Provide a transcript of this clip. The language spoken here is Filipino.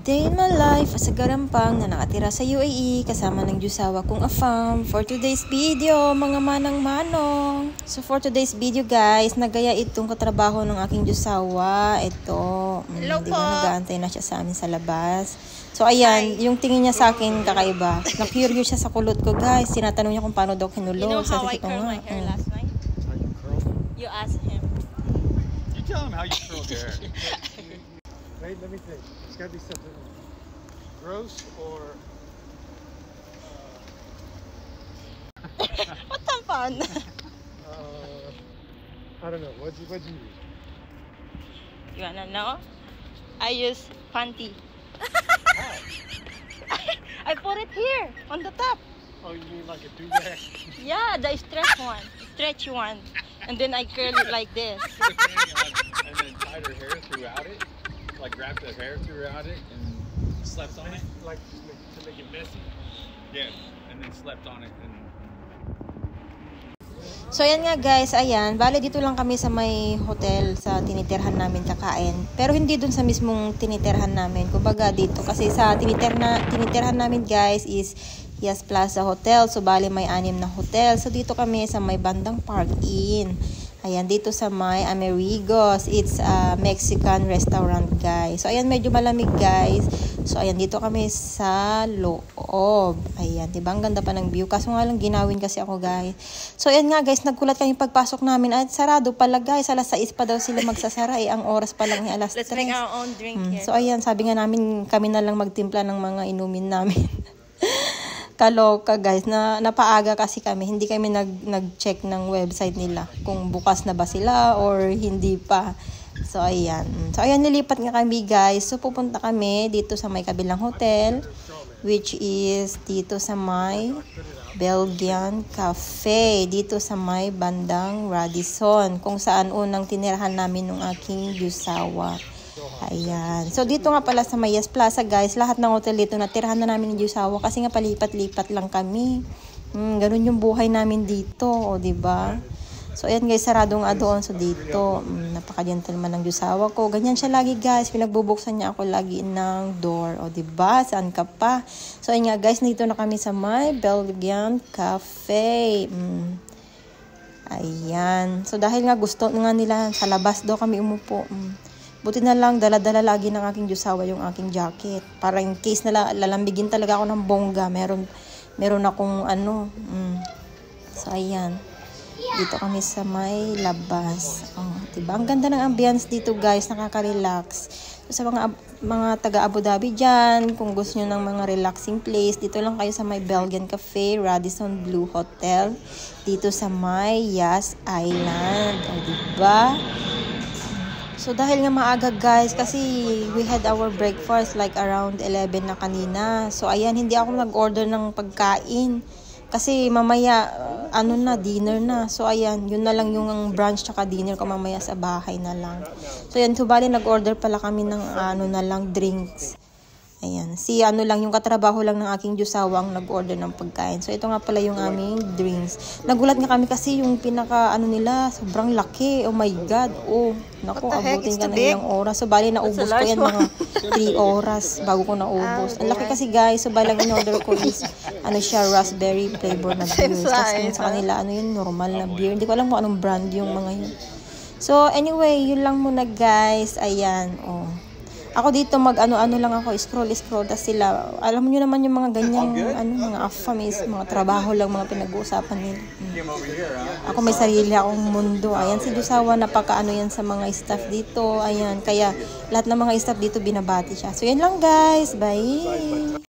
Day in my life as a garampang na nakatira sa UAE kasama ng Jusawa kong afam. For today's video, mga manang-manong. So for today's video guys, nagaya itong katrabaho ng aking Jusawa. Ito, di ba nag-aantay na siya sa amin sa labas. So ayan, yung tingin niya sa akin kakaiba. Na-curious siya sa kulot ko guys. Tinatanong niya kung paano daw kinulot. You know how I curled my hair last night? How you curl? You asked him. You tell him how you curl your hair. Wait, let me think. It's got to be something gross or... What the fun? I don't know. What'd you use? You wanna know? I use panty. I put it here on the top. Oh, you mean like a duvet? Yeah, the stretchy one. And then I curl it like this. And then tied her hair throughout it, like wrapped the hair throughout it and slept on it. Like to make it messy? Yeah, and then slept on it. And... So ayan nga guys, ayan, bale dito lang kami sa may hotel sa tinitirhan namin kakain. Pero hindi dun sa mismong tinitirhan namin. Kumbaga dito kasi sa tinitirhan namin guys is Yas Plaza Hotel. So bale may 6 na hotel. So dito kami sa may bandang Park-In. Ayan, dito sa may Amerigos. It's a Mexican restaurant, guys. So, ayan, medyo malamig, guys. So, ayan, dito kami sa loob. Ayan, diba? Ang ganda pa ng view. Kaso nga lang, ginawin kasi ako, guys. So, ayan nga, guys, nagkulat kami pagpasok namin. At sarado pala, guys. Alas 6 pa daw sila magsasara. Ang oras pa lang ni alas 3. Let's make our own drink here. So, ayan, sabi nga namin, kami na lang magtimpla ng mga inumin namin. Kaloka guys, na napaaga kasi kami, hindi kami nag-check ng website nila kung bukas na ba sila or hindi pa. So ayan, nilipat nga kami guys. So pupunta kami dito sa may kabilang hotel, which is dito sa may Belgian Cafe, dito sa may bandang Radisson, kung saan unang tinirahan namin ng aking Jusawa. Ayan. So, dito nga pala sa Mayas Plaza, guys. Lahat ng hotel dito natirahan na namin ng Jusawa kasi nga palipat-lipat lang kami. Ganun yung buhay namin dito. O, diba? So, ayan guys. Sarado nga doon. So, dito. Napaka-gentleman ng Jusawa ko. Ganyan siya lagi, guys. Pinagbubuksan niya ako lagi ng door. O, diba? Saan ka pa? So, ayan nga, guys. Dito na kami sa may Belgian Cafe. Ayan. So, dahil nga gusto nga nila sa labas daw kami umupo. Buti na lang, dala-dala lagi ng aking Jusawa yung aking jacket. Para in case na lalambigin talaga ako ng bongga, meron akong ano. So, ayan. Dito kami sa may labas. Diba? Ang ganda ng ambience dito, guys. Nakaka-relax. So, sa mga taga Abu Dhabi dyan, kung gusto nyo ng mga relaxing place, dito lang kayo sa may Belgian Cafe, Radisson Blue Hotel. Dito sa may Yas Island. O, diba? So, dahil nga maaga guys, kasi we had our breakfast like around 11 na kanina. So, ayan, hindi ako nag-order ng pagkain. Kasi mamaya, dinner na. So, ayan, yun na lang yung brunch tsaka dinner ko mamaya sa bahay na lang. So, ayan, bali nag-order pala kami ng drinks. Ayan, yung katrabaho lang ng aking Jusawa ang nag-order ng pagkain. So, ito nga pala yung aming drinks. Nagulat nga kami kasi yung pinaka, nila, sobrang laki. Oh my God. Oh, naku, abutin ka na ilang oras. So, bali, naubos ko yan mga 3 oras bago ko naubos. Ang laki kasi, guys. So, bali, lang in-order ko is, raspberry flavor na beer. Tapos sa kanila, normal na beer. Hindi ko alam kung anong brand yung mga yun. So, anyway, yun lang muna, guys. Ayan, oh. Ako dito lang ako, scroll, tas sila, alam niyo naman yung mga ganyang, mga afamis, mga trabaho lang, mga pinag-uusapan nila. Ako may sarili akong mundo. Ayan, si Jusawa, yan sa mga staff dito. Ayan, kaya lahat ng mga staff dito binabati siya. So, yan lang guys. Bye!